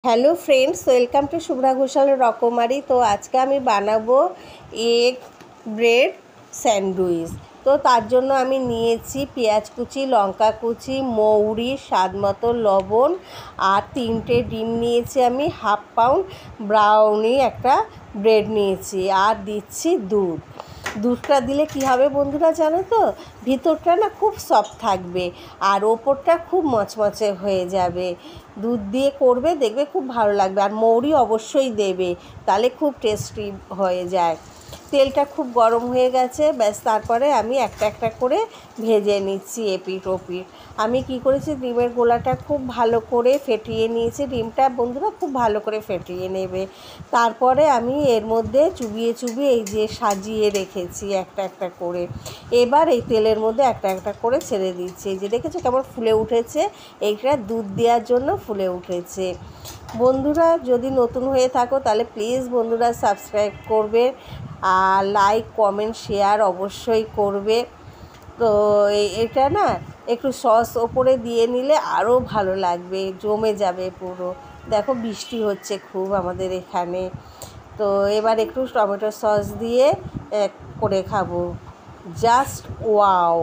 Hello friends, welcome to Shubhra Ghoshal রকমারি। তো আজকে আমি বানাবো এগ ব্রেড স্যান্ডউইচ। তো তার জন্য আমি নিয়েছি পেঁয়াজ কুচি, লঙ্কা কুচি, মৌরি, স্বাদ মতো লবণ আর 3টে ডিম নিয়েছি। আমি হাফ পাউন্ড ব্রাউনি একটা ব্রেড নিয়েছি আর দিচ্ছি দুধ। দুধটা দিলে কী হবে বন্ধুরা জানো তো, ভিতরটা না খুব সফট থাকবে আর ওপরটা খুব মচমচে হয়ে যাবে। দুধ দিয়ে করবে, দেখবে খুব ভালো লাগবে। আর মৌরি অবশ্যই দেবে, তাহলে খুব টেস্টি হয়ে যায়। তেলটা খুব গরম হয়ে গেছে, ব্যাস তারপরে আমি একটা একটা করে ভেজে নিচ্ছি এপিঠ ওপিঠ। আমি কি করেছি, ডিমের গোলাটা খুব ভালো করে ফেটিয়ে নিয়েছি। ডিমটা বন্ধুরা খুব ভালো করে ফেটিয়ে নেবে। তারপরে আমি এর মধ্যে চুবিয়ে চুবিয়ে এই যে সাজিয়ে রেখেছি একটা একটা করে। এবার এই তেলের মধ্যে একটা একটা করে ছেড়ে দিচ্ছি। এই যে দেখেছো কেমন ফুলে উঠেছে, এইটা দুধ দেওয়ার জন্য ফুলে উঠেছে। বন্ধুরা যদি নতুন হয়ে থাকো তাহলে প্লিজ বন্ধুরা সাবস্ক্রাইব করবে আর লাইক কমেন্ট শেয়ার অবশ্যই করবে। তো এটা না একটু সস ওপরে দিয়ে নিলে আরও ভালো লাগবে, জমে যাবে পুরো। দেখো বৃষ্টি হচ্ছে খুব আমাদের এখানে। তো এবার একটু টমেটো সস দিয়ে করে খাবো, জাস্ট ওয়াও।